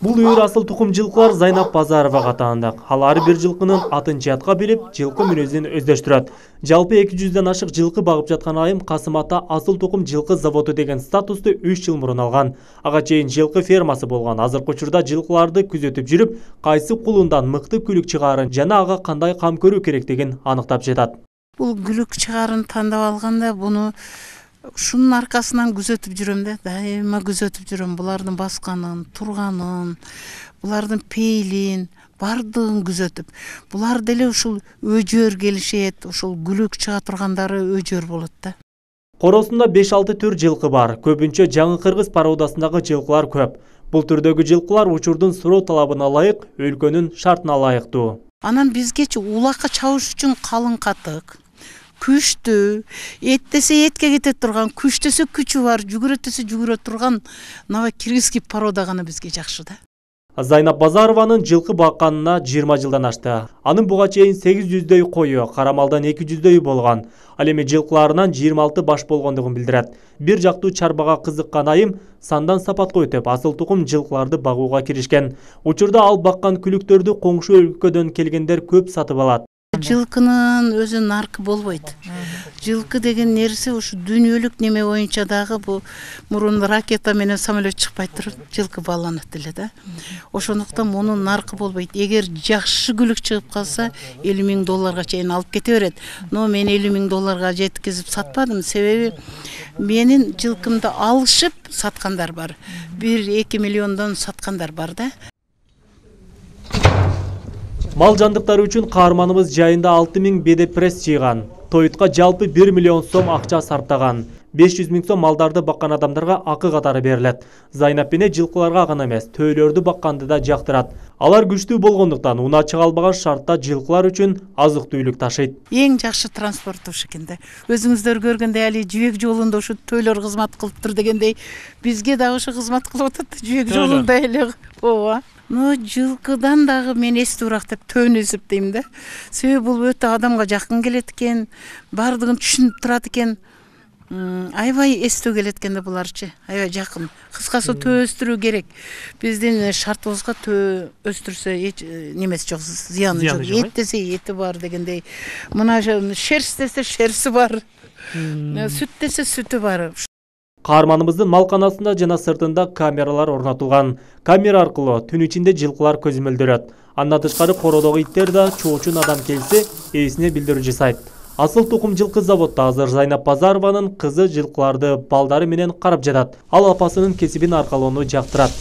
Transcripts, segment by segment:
Бул үйір асыл тұқым жылқылар Зайнап Базаровага таандык. Ал ар бир жылкынын атын жаатка билип, жылкы мүнөзүн өздөштүрөт. Жалпы 200ден ашык жылкы багып жаткан айым Касым Ата асыл тұқым жылкы заводу деген статусту 3 жыл мурун алган. Ага чейин жылкы фермасы болгон. Азыркы учурда жылкыларды күзөтүп жүрүп, кайсы кулундан мыкты күлүк чыгаарын жана ага кандай кам көрүү керектигин аныктап жатат. Бул күлүк чыгаарын тандап алганда буну ушунун аркасынан күзөтүп жүрөм да, дайыма күзөтүп жүрөм. Булардын басканын, турганын, булардын пейлин, бардыгын күзөтүп. Булар деле ушул өжөр келишет, ушул күлүк чыга тургандары өжөр болот да. Коросунда 5-6 түр жылкы бар. Көбүнчө жаңы кыргыз пародасындагы жылкылар көп. Бул түрдөгү жылкылар учурдун суроо талабына ылайык, өлкөнүн шартына ылайыктуу. Анан бизгечи улакка чабыш үчүн калың катык, күчтүү, эттесе этке кете турган, күчтөсө күчү бар, жүгүрөтөсө жүгүрө турган нава киргизский порода гана бизге жакшы да. Зайнап Базарованын жылкы бакканына 20 жылдан ашты. Анын буга чейин 800дөй кою, карамалдан 200дөй болгон. Ал эми жылкыларынан 26 баш болгондугун билдирет. Бир жактуу чарбага кызыккан айым сандан сапатка өтүп, асыл тукум жылкыларды багууга киришкен. Учурда ал баккан күлүктөрдү коңшу өлкөдөн келгендер көп сатып алат. Жылкынын өзү наркы болбойт. Жылкы деген нерсе ушу дүйнөлүк неме боюнча дагы бу мурун ракета менен самолет чыкпай туруп жылкы бааланат эле да. Ошондуктан мунун наркы болбойт. Эгер жакшы күлүк чыгып калса, $50,000 чейин алып кете берет. Но мен $50,000 жеткизип сатпадым, себеби менин жылкымды алышып саткандар бар. 1-2 миллиондон саткандар бар да. Мал жандыктары үчүн каарманыбыз жайында 6000 бедеп пресс жыйган. Тоютка жалпы 1 миллион сом акча сарптаган. 500,000 сом малдарды баккан адамдарга акы катары берилет. Зайнап эне жылкыларга гана эмес, төөлөрдү бакканды да жактырат. Алар күчтүү болгондуктан унаа чыга албаган шартта жылкылар үчүн азык-түлүк ташыйт. Эң жакшы транспорт ушу экен да. Өзүңүздөр көргөндөй али жибек жолунда ушу төөлөр кызмат кылыптыр дегендей, бизге дагы ушу кызмат кылып атат. Жибек жолунда эле. Ооба. Но жылкыдан дагы мен эстүүрак деп төөнү эсептейм да. Себеби бул өтө адамга жакын келет экен, бардыгын түшүнүп турат экен. Аябай эстөө келет экен да буларчы. Аябай жакын. Кыскасы төө өстүрүү керек. Биздин шартыбызга төө өстүрсө эч немеси жок, зыяны жок. Эт десе эти бар дегендей. Мына шерсть десе шерси бар. Сүт десе сүтү бар. Каарманыбыздын малканасында жана сыртында камералар орнотулган. Камера аркылуу түн ичинде жылкылар көзөмөлдөрөт. Андан тышкары кородогу иттер да чоочун адам келсе ээсине билдирүү жасайт. Асыл тукум жылкы заводда азыр Зайнап Базарованын кызы жылкыларды балдары менен карап жатат. Ал апасынын кесибин аркалоону жактырат.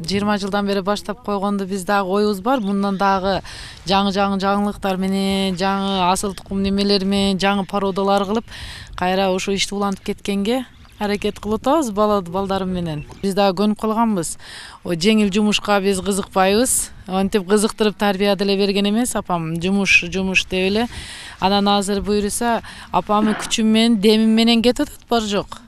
20 жылдан бери баштап койгонду биз дагы оюбуз бар. Мындан дагы жаңылыктар менен, жаңы асыл тукум немелер менен, жаңы породалар кылып, кайра ушу ишти улантып кеткенге аракет кылып атабыз балдарым менен. Биз дагы көнүп калганбыз. Жеңил жумушка биз кызыкпайбыз. Антип кызыктырып тарбия деле берген эмес апам. Жумуш деп эле. Анан азыр буйруса апамдын күчү менен, демим менен кетип атат, бар жок.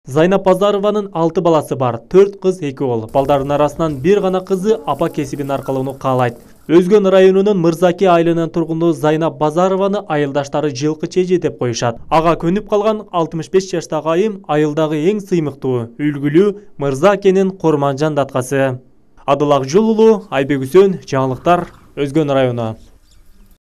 Зайнап Базарованын 6 баласы бар, 4 кыз, 2 уул. Балдарынын арасынан бир гана кызы апа кесибин аркалоону каалайт. Өзгөн районунун Мырзаки айылынын тургуну Зайнап Базарованы айылдаштары жылкы чеже деп коюшат. Ага көнүп калган 65 жаштагы айым айылдагы эң сыймыктуу, үлгүлүү Мырзакенин курманжан даткасы. Адыл Акжол уулу, Айбек Үсөн, жаңылыктар, Өзгөн району.